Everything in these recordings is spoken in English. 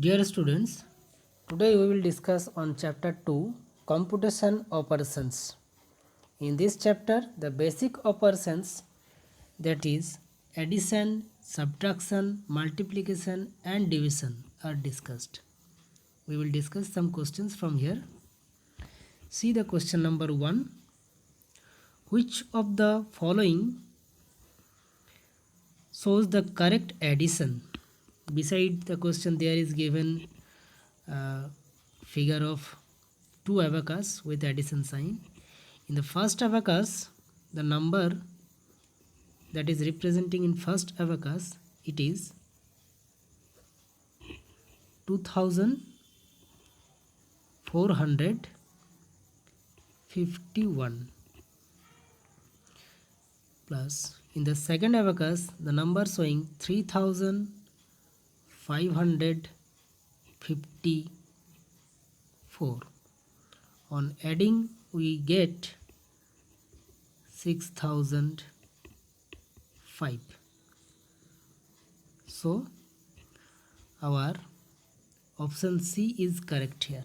Dear students, today we will discuss on chapter 2 computation operations. In this chapter, the basic operations, that is addition, subtraction, multiplication and division, are discussed. We will discuss some questions from here. See the question number 1. Which of the following shows the correct addition? Beside the question there is given figure of two abacus with addition sign. In the first abacus, the number that is representing in first abacus, it is 2451 plus in the second abacus the number showing 3554. On adding we get 6005. So our option C is correct here.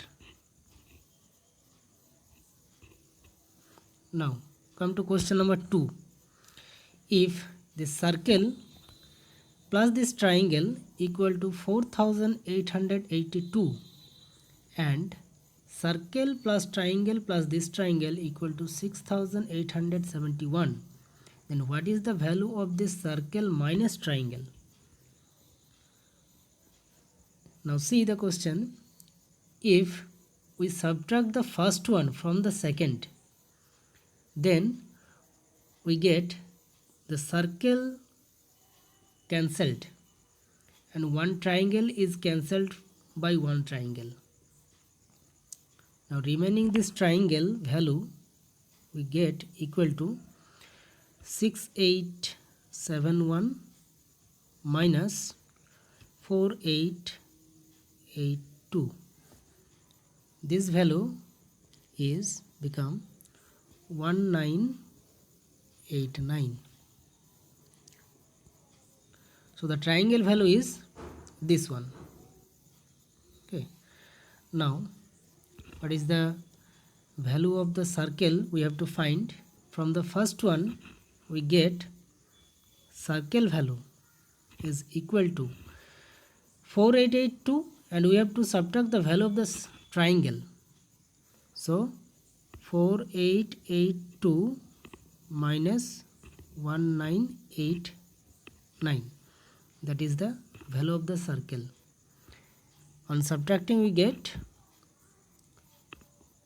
Now come to question number 2. If this circle plus this triangle equal to 4882 and circle plus this triangle equal to 6871, then what is the value of this circle minus triangle? Now see the question. If we subtract the first one from the second, then we get the circle cancelled and one triangle is cancelled by one triangle. Now remaining this triangle value we get equal to 6871 minus 4882. This value is become 1989. So the triangle value is this one. Okay. Now what is the value of the circle we have to find? From the first one we get circle value is equal to 4882 and we have to subtract the value of this triangle. So 4882 minus 1989, that is the value of the circle. On subtracting we get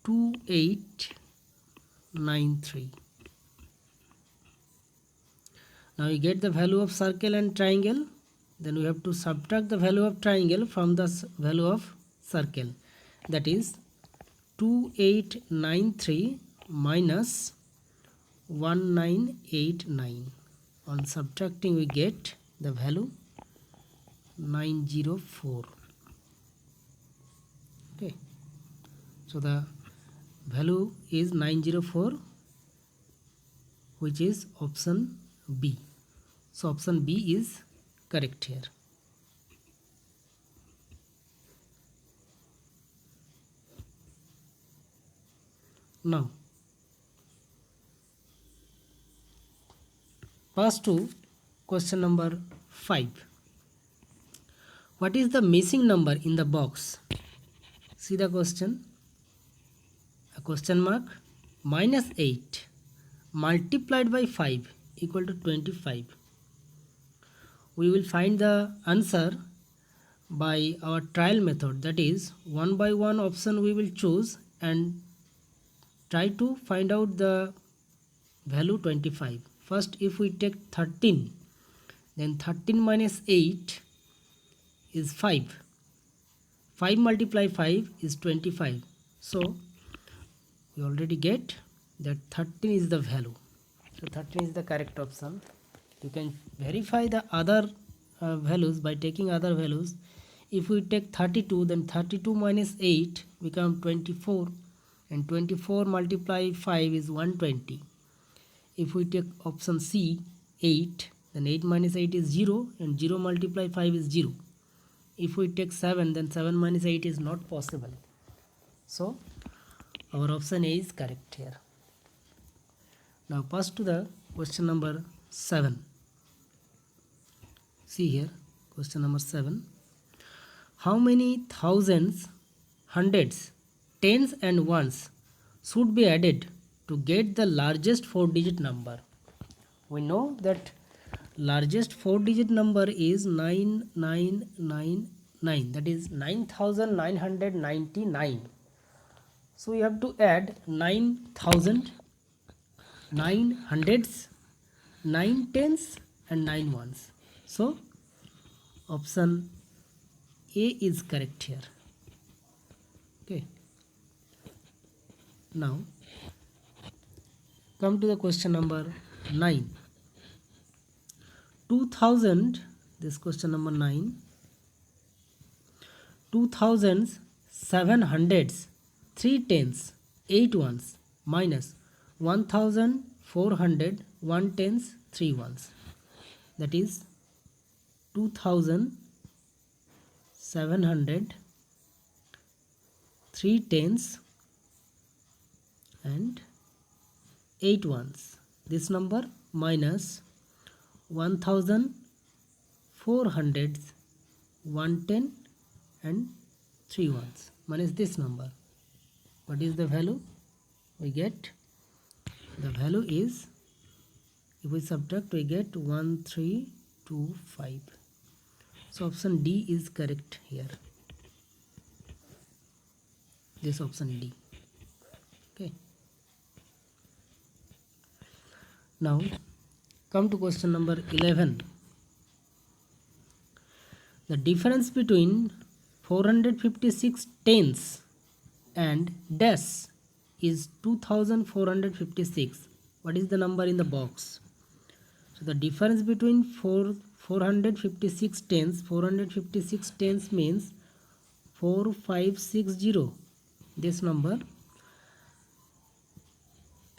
2893. Now we get the value of circle and triangle, then we have to subtract the value of triangle from the value of circle, that is 2893 minus 1989. On subtracting we get the value 904. Okay, so the value is 904, which is option B. So option B is correct here. Now pass to question number 5. What is the missing number in the box? See the question. A question mark. Minus 8 multiplied by 5 equal to 25. We will find the answer by our trial method, that is one by one option we will choose and try to find out the value 25. First, if we take 13, then 13 minus 8 is 5. 5 multiply 5 is 25. So we already get that 13 is the value. So 13 is the correct option. You can verify the other values by taking other values. If we take 32, then 32 minus 8 become 24 and 24 multiply 5 is 120. If we take option C, 8, then 8 minus 8 is 0 and 0 multiply 5 is 0. if we take 7, then 7 minus 8 is not possible. So our option A is correct here. Now pass to the question number 7. See here, question number 7. How many thousands, hundreds, tens and ones should be added to get the largest 4-digit number? We know that largest 4-digit number is 9999, that is 9999. So we have to add 9000, 9 hundreds, 9 tens and 9 ones. So option A is correct here. Okay. Now come to the question number 9. 2000, this question number 9. 2000s, 700s, 3 tens, 8 ones minus 1400, 1 tens, 3 ones. That is 2700, 3 tens and 8 ones. This number minus 1400, 110 and 3 ones minus this number. What is the value we get? The value is, if we subtract, we get 1325. So option D is correct here. This option D. Okay. Now come to question number 11. The difference between 456 tens and dash is 2456. What is the number in the box? So the difference between 456 tens, 456 tens means 4560, this number,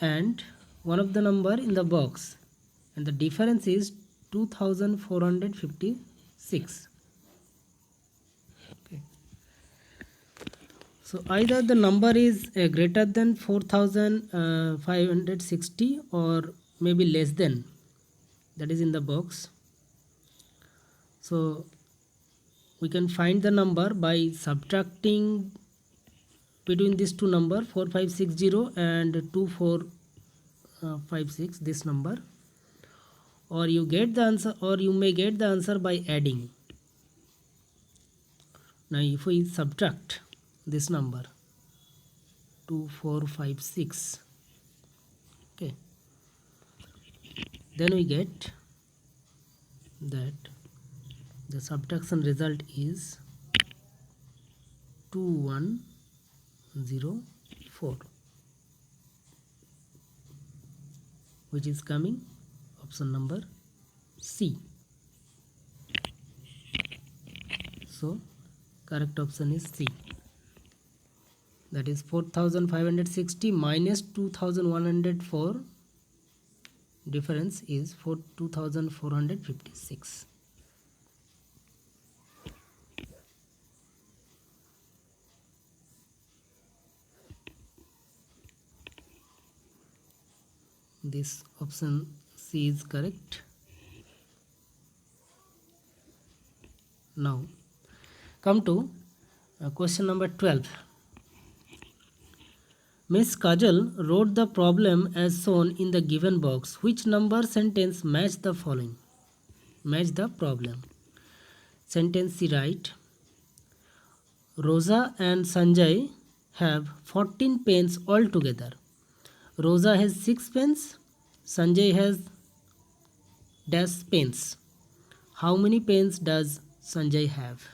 and one of the number in the box, and the difference is 2456. Okay. So either the number is greater than 4560 or maybe less than, that is in the box. So we can find the number by subtracting between these two numbers, 4560 and 2456, this number, or you get the answer, or you may get the answer by adding. Now if we subtract this number 2456, okay, then we get that the subtraction result is 2104, which is coming option number C. So correct option is C. That is 4560 minus 2104, difference is 2456. This option C is correct. Now come to question number 12. Miss Kajal wrote the problem as shown in the given box. Which number sentence match the following? Match the problem. Sentence she write: Rosa and Sanjay have 14 pens altogether. Rosa has 6 pens. Sanjay has dash pens. How many pens does Sanjay have?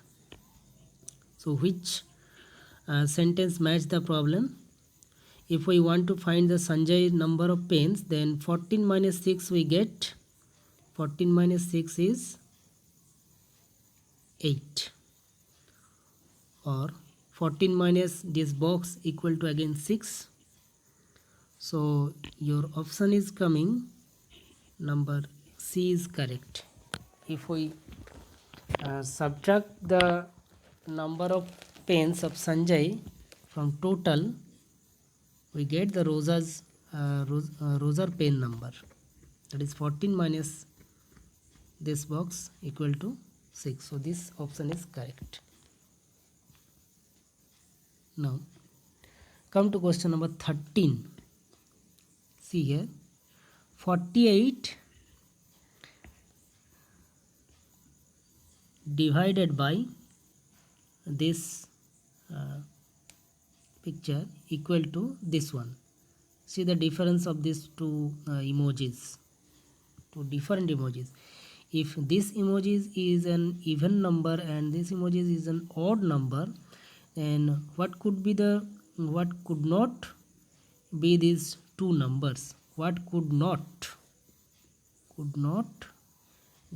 So which sentence match the problem? If we want to find the Sanjay number of pens, then 14 minus 6 we get. 14 minus 6 is 8. Or 14 minus this box equal to again 6. So your option is coming, number C is correct. If we subtract the number of pens of Sanjay from total, we get the Rosa's pen number, that is 14 minus this box equal to 6. So this option is correct. Now come to question number 13. See here, 48 divided by this picture equal to this one. See the difference of these two emojis, two different emojis. If this emoji is an even number and this emoji is an odd number, then what could not be these two numbers? What could not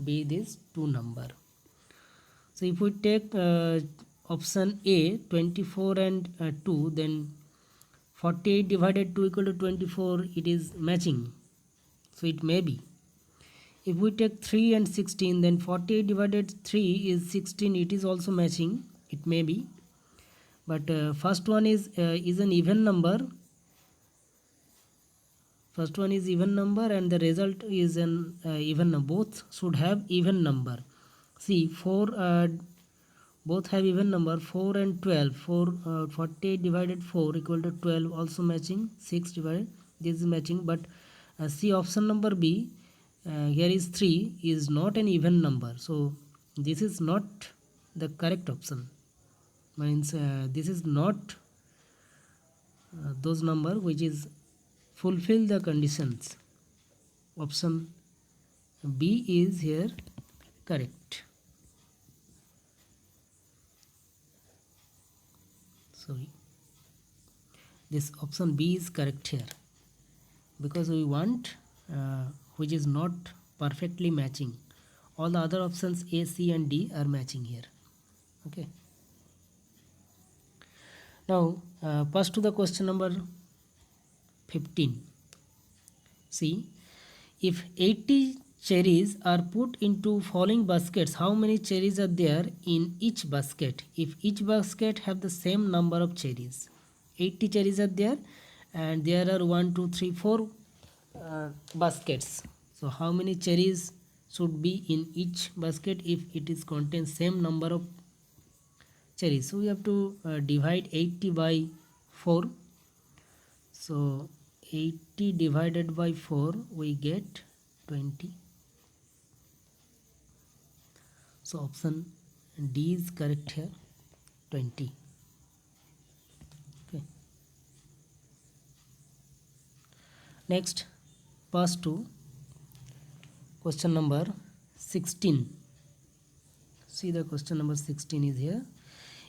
be these two number? So if we take option A, 24 and 2, then 48 divided 2 equal to 24, it is matching, so it may be. If we take 3 and 16, then 48 divided 3 is 16, it is also matching, it may be. But first one is an even number. First one is even number and the result is an even number. Both should have even number. See, 4 both have even number, 4 and 12. 48 divided 4 equal to 12, also matching. 6 divided, this is matching. But see option number B, here is 3 is not an even number, so this is not the correct option. Means this is not those number which is fulfill the conditions. Option B is here correct. Sorry, this option B is correct here, because we want which is not perfectly matching. All the other options A, C and D are matching here. Okay. Now pass to the question number 15. See, if 80 cherries are put into following baskets, how many cherries are there in each basket? If each basket have the same number of cherries, 80 cherries are there and there are 1, 2, 3, 4 baskets. So how many cherries should be in each basket if it is contains same number of cherries? So we have to divide 80 by 4. So 80 divided by 4, we get 20. So option D is correct here, 20. Okay. Next, pass to question number 16. See, the question number 16 is here.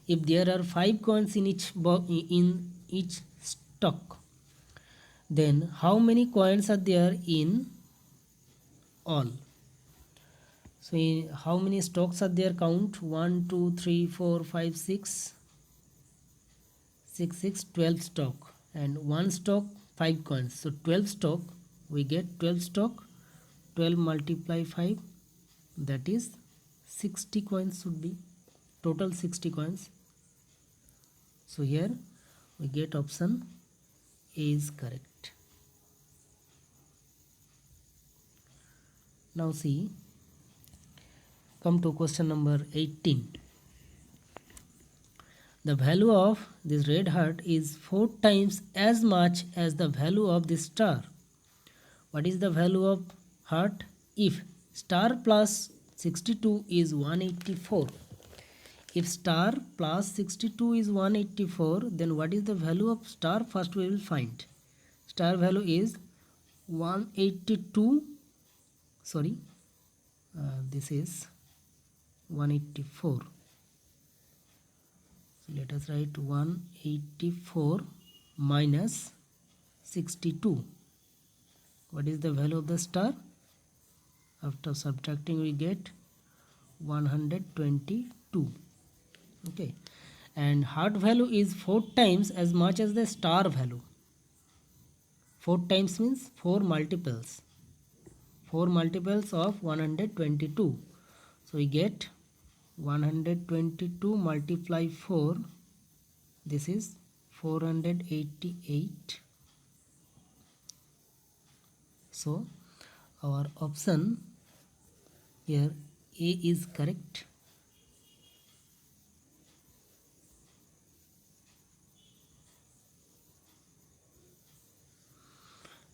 If there are 5 coins in each stock, then how many coins are there in all? So how many stocks are there? Count 1, 2, 3, 4, 5, 6, 12 stock, and 1 stock 5 coins. So 12 stock, we get 12 stock, 12 multiply 5, that is 60 coins should be, total 60 coins. So here we get option A is correct. Now see, come to question number 18. The value of this red heart is 4 times as much as the value of this star. What is the value of heart? If star plus 62 is 184. If star plus 62 is 184, then what is the value of star? First we will find. Star value is 182. Sorry, this is 184. So let us write 184 minus 62. What is the value of the star? After subtracting, we get 122. Okay, and heart value is 4 times as much as the star value. 4 times means 4 multiples. 4 multiples of 122. So we get 122 multiply 4, this is 488. So our option here A is correct.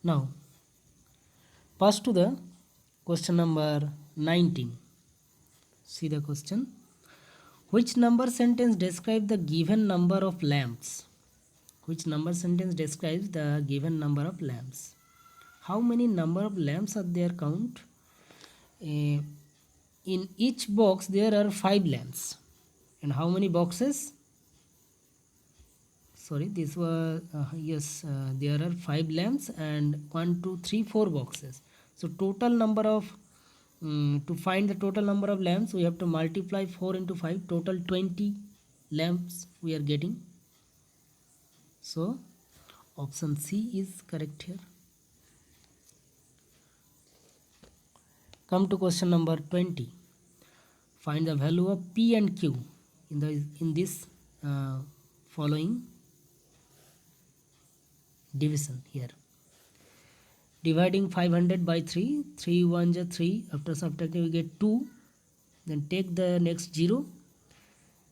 Now pass to the question number 19. See the question. Which number sentence describes the given number of lamps? Which number sentence describes the given number of lamps? How many number of lamps are there? Count. In each box there are 5 lamps. And how many boxes? Sorry, this was there are 5 lamps and 1, 2, 3, 4 boxes. So total number of to find the total number of lamps, we have to multiply 4 into 5. Total 20 lamps we are getting. So option C is correct here. Come to question number 20. Find the value of P and Q in this following division here. Dividing 500 by 3, 3 1 is 3. After subtracting we get 2. Then take the next 0.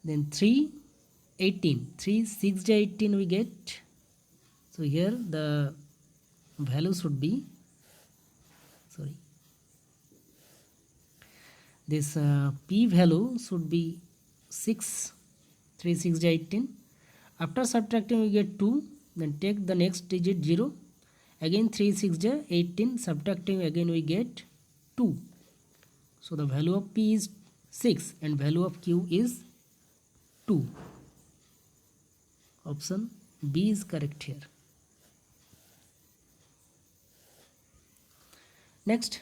Then 3, 18. 3 6 is 18 we get. So here the value should be, sorry, this P value should be 6. 3 6 is 18. After subtracting we get 2. Then take the next digit 0. Again 3 6 is 18. Subtracting again we get 2. So the value of P is 6 and value of Q is 2. Option B is correct here. Next,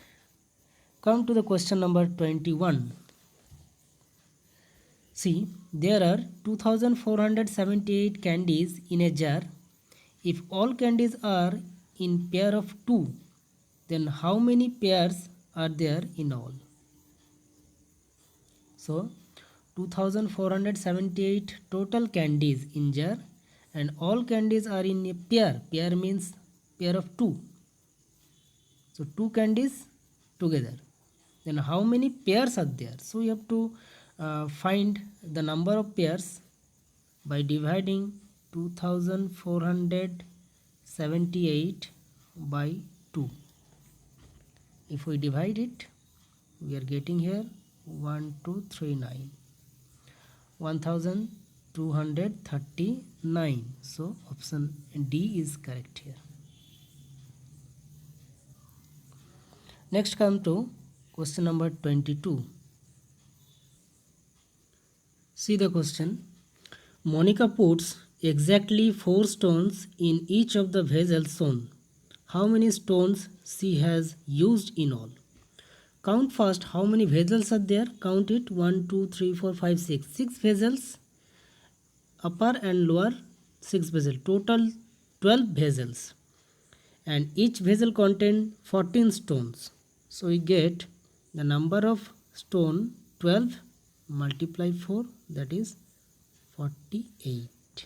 come to the question number 21. See, there are 2478 candies in a jar. If all candies are in pair of 2, then how many pairs are there in all? So 2478 total candies in jar and all candies are in a pair. Pair means pair of 2. So 2 candies together. Then how many pairs are there? So you have to find the number of pairs by dividing 2478 by 2. If we divide it, we are getting here 1239, 1239. So option D is correct here. Next, come to question number 22. See the question. Monica puts exactly 4 stones in each of the vessels shown. How many stones she has used in all? Count first how many vessels are there. Count it. 1 2 3 4 5 6. 6 vessels. Upper and lower 6 vessels. Total 12 vessels. And each vessel contains 14 stones. So we get the number of stone 12 multiply 4, that is 48.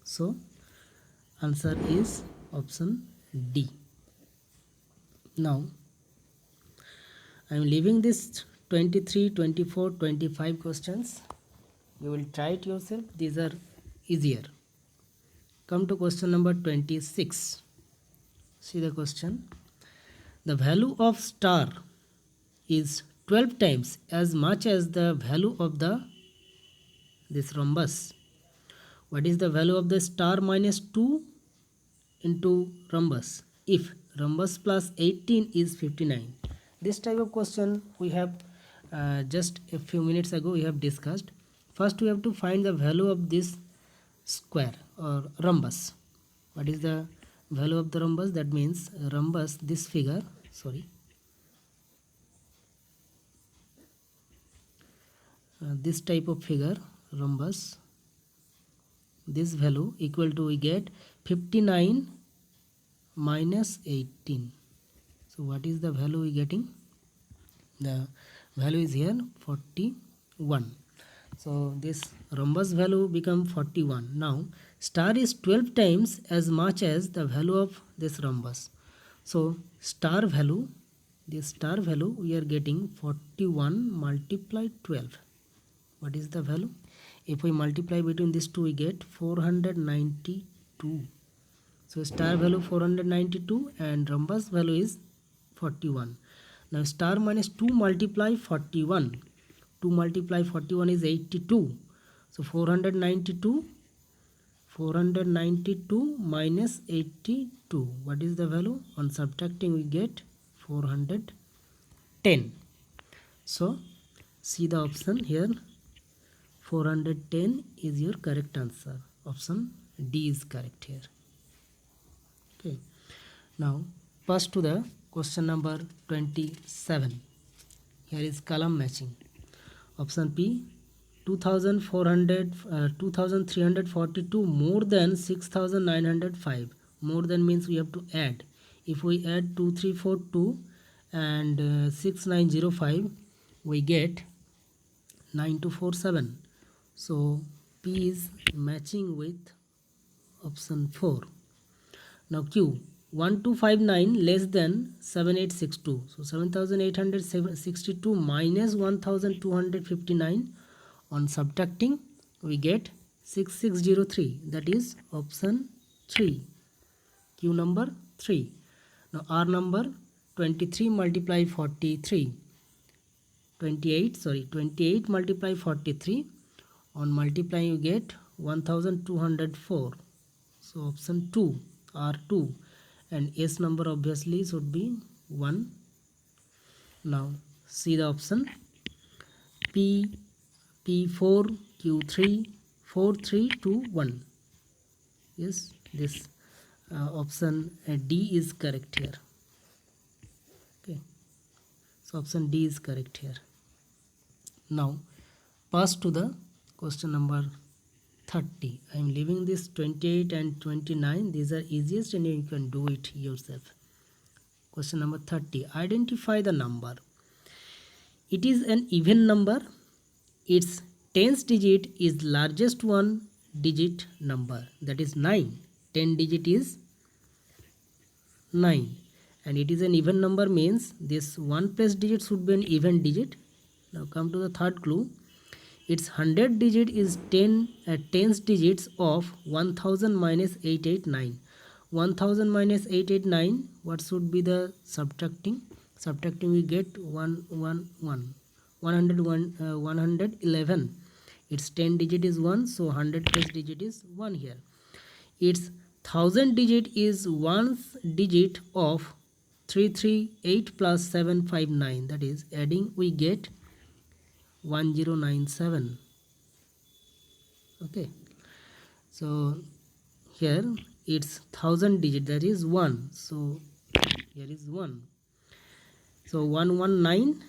So answer is option D. Now I am leaving this 23, 24, 25 questions. You will try it yourself. These are easier. Come to question number 26. See the question. The value of star is 12 times as much as the value of this rhombus. What is the value of the star minus 2 into rhombus? If rhombus plus 18 is 59. This type of question we have just a few minutes ago we have discussed. First we have to find the value of this square or rhombus. What is the value of the rhombus? That means rhombus, this figure, this type of figure, rhombus, this value equal to, we get 59 minus 18. So what is the value we getting? The value is here 48. 1. So this rhombus value become 41. Now star is 12 times as much as the value of this rhombus. So star value, this star value we are getting 41 multiplied 12. What is the value? If we multiply between these two, we get 492. So star value 492 and rhombus value is 41. Now star minus 2 multiply 41. 2 multiply 41 is 82. So 492 minus 82. What is the value? On subtracting we get 410. So see the option here. 410 is your correct answer. Option D is correct here. Okay. Now pass to the question number 27. Here is column matching. Option P, 2342 more than 6905. More than means we have to add. If we add 2342 and 6905, we get 9247. So P is matching with option 4. Now Q, 1259 less than 7862. So 7862 minus 1259. On subtracting we get 6603. That is option 3. Q number 3. Now R number, 23 multiply 43. 28 multiply 43. On multiplying you get 1204. So option 2, R2. And S number obviously should be 1. Now see the option P, P4, Q3, 4, 3, 2, 1. Yes, this option D is correct here. Okay, so option D is correct here. Now pass to the question number 30. I am leaving this 28 and 29. These are easiest and you can do it yourself. Question number 30. Identify the number. It is an even number. Its tens digit is largest one digit number. That is 9. 10 digit is 9. And it is an even number means this 1 place digit should be an even digit. Now come to the third clue. Its 100 digit is 10 tens digits of 1000 minus 889. 1000 minus 889, what should be the subtracting? Subtracting we get 111. Its 10 digit is 1, so 100 plus digit is 1 here. Its 1000 digit is 1's digit of 338 plus 759. That is adding we get 1097. Okay, so here it's 1000 digit, that is 1, so here is 1. So 119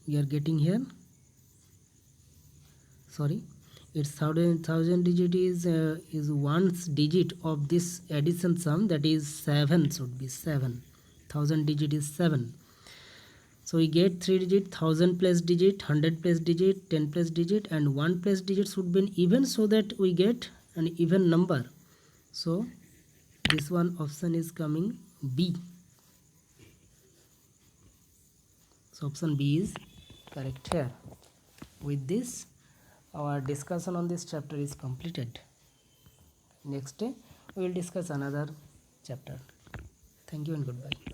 we are getting here. Sorry, its thousand digit is 1's digit of this addition sum, that is 7, should be 7. 1000 digit is 7. So we get 3 digit, 1000 place digit, 100 place digit, 10 place digit, and 1 place digit should be an even, so that we get an even number. So this one option is coming B. So option B is correct here. With this, our discussion on this chapter is completed. Next day we will discuss another chapter. Thank you and goodbye.